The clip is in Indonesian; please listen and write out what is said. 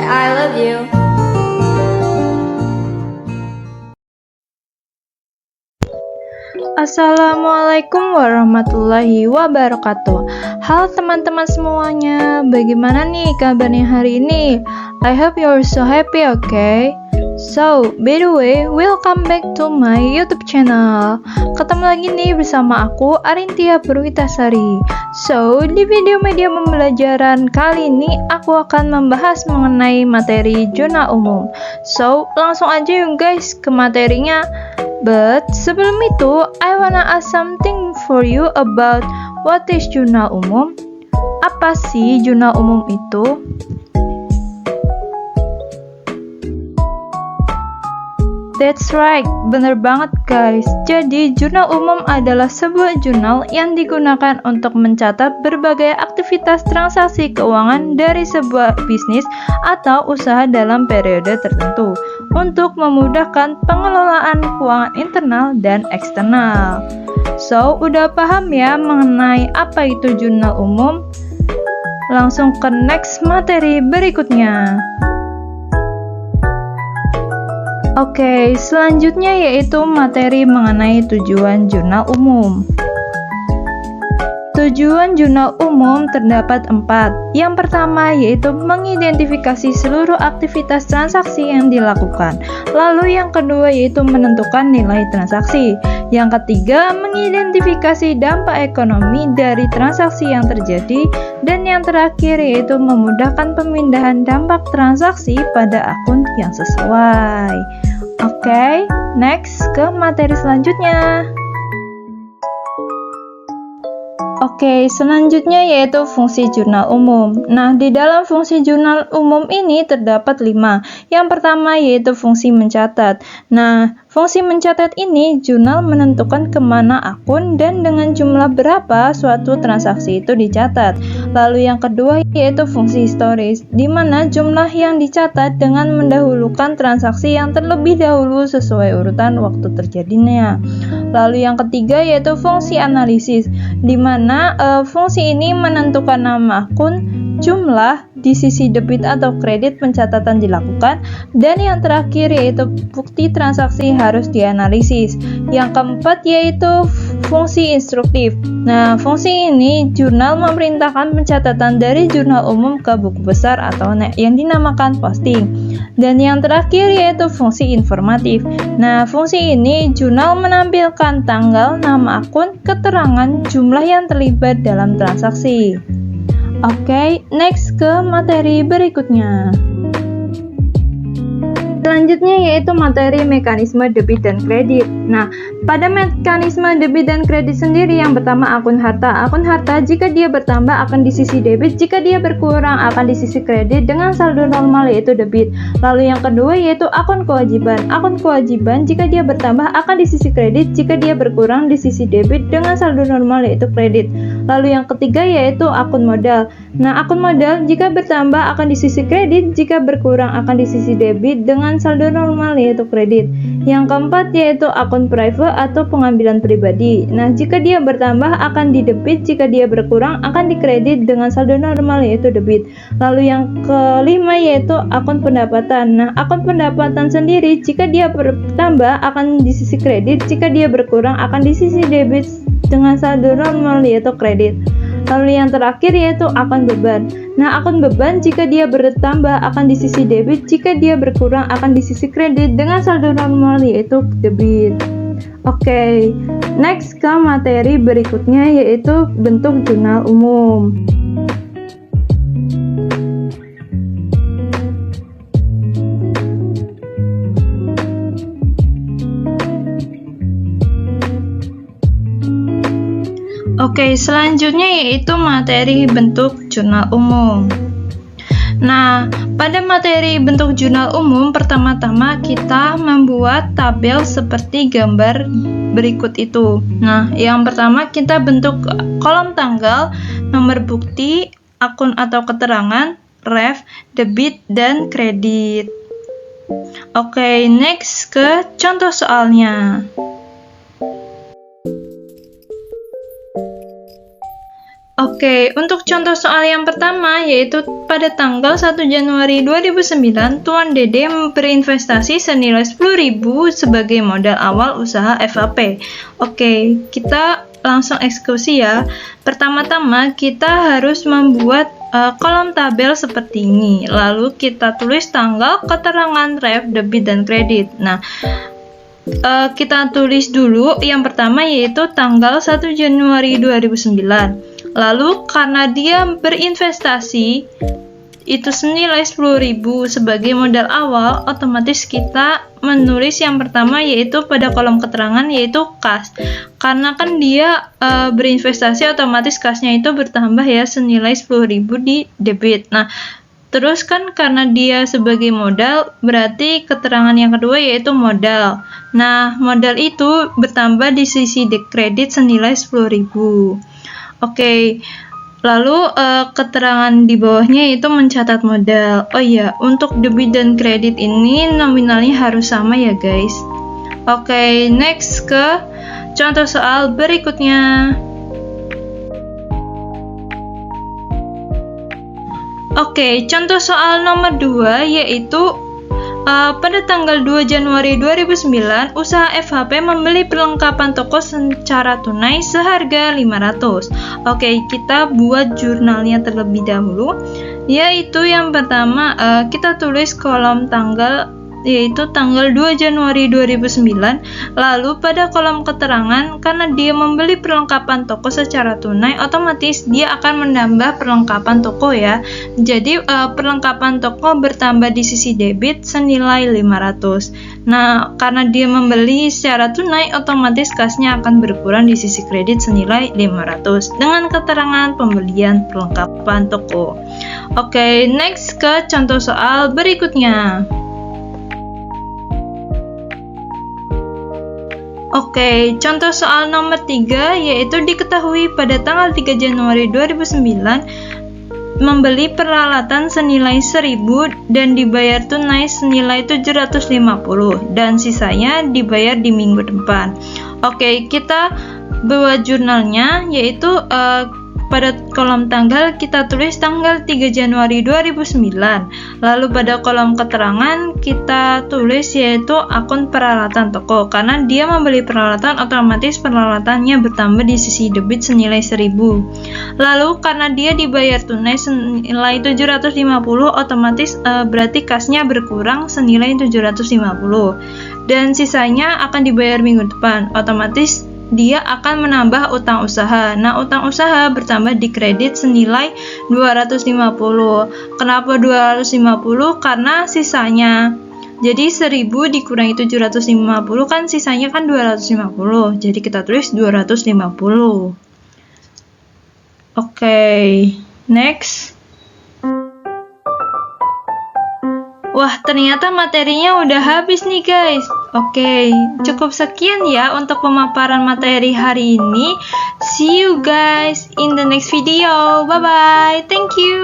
I love you. Assalamualaikum warahmatullahi wabarakatuh. Halo teman-teman semuanya, bagaimana nih kabarnya hari ini? I hope you're so happy, okay? So, by the way, welcome back to my YouTube channel. Ketemu lagi nih bersama aku, Arintia Purwitasari. So, di video media pembelajaran kali ini, aku akan membahas mengenai materi jurnal umum. So, langsung aja yuk guys ke materinya. But sebelum itu, I wanna ask something for you about what is jurnal umum. Apa sih jurnal umum itu? That's right, bener banget guys. Jadi, jurnal umum adalah sebuah jurnal yang digunakan untuk mencatat berbagai aktivitas transaksi keuangan dari sebuah bisnis atau usaha dalam periode tertentu untuk memudahkan pengelolaan keuangan internal dan eksternal. So, udah paham ya mengenai apa itu jurnal umum? Langsung ke next materi berikutnya. Oke, selanjutnya yaitu materi mengenai tujuan jurnal umum. Tujuan jurnal umum terdapat 4. Yang pertama yaitu mengidentifikasi seluruh aktivitas transaksi yang dilakukan. Lalu yang kedua yaitu menentukan nilai transaksi. Yang ketiga, mengidentifikasi dampak ekonomi dari transaksi yang terjadi. Dan yang terakhir yaitu memudahkan pemindahan dampak transaksi pada akun yang sesuai. Oke, next ke materi selanjutnya. Oke, selanjutnya yaitu fungsi jurnal umum. Nah, di dalam fungsi jurnal umum ini terdapat 5. Yang pertama yaitu fungsi mencatat. Nah, fungsi mencatat ini jurnal menentukan kemana akun dan dengan jumlah berapa suatu transaksi itu dicatat. Lalu yang kedua yaitu fungsi historis, di mana jumlah yang dicatat dengan mendahulukan transaksi yang terlebih dahulu sesuai urutan waktu terjadinya. Lalu yang ketiga yaitu fungsi analisis, di mana fungsi ini menentukan nama akun, jumlah di sisi debit atau kredit pencatatan dilakukan, dan yang terakhir yaitu bukti transaksi harus dianalisis. Yang keempat yaitu fungsi instruktif. Nah, fungsi ini jurnal memerintahkan pencatatan dari jurnal umum ke buku besar atau yang dinamakan posting. Dan yang terakhir yaitu fungsi informatif. Nah, fungsi ini jurnal menampilkan tanggal, nama akun, keterangan, jumlah yang terlibat dalam transaksi. Oke, next ke materi berikutnya. Selanjutnya yaitu materi mekanisme debit dan kredit. Nah, pada mekanisme debit dan kredit sendiri yang pertama akun harta. Akun harta jika dia bertambah akan di sisi debit, jika dia berkurang akan di sisi kredit dengan saldo normal yaitu debit. Lalu yang kedua yaitu akun kewajiban. Akun kewajiban jika dia bertambah akan di sisi kredit, jika dia berkurang di sisi debit dengan saldo normal yaitu kredit. Lalu yang ketiga yaitu akun modal. Nah, akun modal jika bertambah akan di sisi kredit, jika berkurang akan di sisi debit dengan saldo normal yaitu kredit. Yang keempat yaitu akun private atau pengambilan pribadi. Nah, jika dia bertambah akan di debit, jika dia berkurang akan di kredit dengan saldo normal yaitu debit. Lalu yang kelima yaitu akun pendapatan. Nah, akun pendapatan sendiri jika dia bertambah akan di sisi kredit, jika dia berkurang akan di sisi debit dengan saldo normal yaitu kredit. Lalu yang terakhir yaitu akun beban. Nah, akun beban jika dia bertambah akan di sisi debit, jika dia berkurang akan di sisi kredit dengan saldo normal yaitu debit. Oke, next ke materi berikutnya yaitu bentuk jurnal umum. Oke, selanjutnya yaitu materi bentuk jurnal umum. Nah, pada materi bentuk jurnal umum, pertama-tama kita membuat tabel seperti gambar berikut itu. Nah, yang pertama kita bentuk kolom tanggal, nomor bukti, akun atau keterangan, ref, debit, dan kredit. Oke, next ke contoh soalnya. Oke, untuk contoh soal yang pertama yaitu pada tanggal 1 Januari 2009, Tuan Dede berinvestasi senilai 10.000 sebagai modal awal usaha FHP. Oke, kita langsung eksekusi ya. Pertama-tama kita harus membuat kolom tabel seperti ini. Lalu kita tulis tanggal, keterangan ref, debit, dan kredit. Nah, kita tulis dulu yang pertama yaitu tanggal 1 Januari 2009. Lalu karena dia berinvestasi itu senilai 10.000 sebagai modal awal, otomatis kita menulis yang pertama yaitu pada kolom keterangan yaitu kas. Karena kan dia berinvestasi, otomatis kasnya itu bertambah ya senilai 10.000 di debit. Nah, terus kan karena dia sebagai modal, berarti keterangan yang kedua yaitu modal. Nah, modal itu bertambah di sisi kredit senilai 10.000. Oke, lalu keterangan di bawahnya itu mencatat modal. Oh iya, untuk debit dan kredit ini nominalnya harus sama ya guys. Oke, next ke contoh soal berikutnya. Oke, contoh soal nomor 2 yaitu pada tanggal 2 Januari 2009, usaha FHP membeli perlengkapan toko secara tunai seharga 500. Oke, kita buat jurnalnya terlebih dahulu. Yaitu yang pertama, kita tulis kolom tanggal yaitu tanggal 2 Januari 2009. Lalu pada kolom keterangan, karena dia membeli perlengkapan toko secara tunai, otomatis dia akan menambah perlengkapan toko ya. Jadi perlengkapan toko bertambah di sisi debit senilai 500. Nah, karena dia membeli secara tunai, otomatis kasnya akan berkurang di sisi kredit senilai 500 dengan keterangan pembelian perlengkapan toko. Oke, next ke contoh soal berikutnya. Oke, contoh soal nomor 3 yaitu diketahui pada tanggal 3 Januari 2009 membeli peralatan senilai 1.000 dan dibayar tunai senilai 750 dan sisanya dibayar di minggu depan. Oke, kita buat jurnalnya yaitu pada kolom tanggal kita tulis tanggal 3 Januari 2009. Lalu pada kolom keterangan kita tulis yaitu akun peralatan toko. Karena dia membeli peralatan, otomatis peralatannya bertambah di sisi debit senilai 1.000. Lalu karena dia dibayar tunai senilai 750, otomatis berarti kasnya berkurang senilai 750. Dan sisanya akan dibayar minggu depan. Otomatis dia akan menambah utang usaha. Nah, utang usaha bertambah di kredit senilai 250. Kenapa 250? Karena sisanya. Jadi 1.000 dikurangi 750 kan sisanya kan 250. Jadi kita tulis 250. Oke, next. Wah, ternyata materinya udah habis nih guys. Oke, cukup sekian ya untuk pemaparan materi hari ini. See you guys in the next video. Bye-bye. Thank you.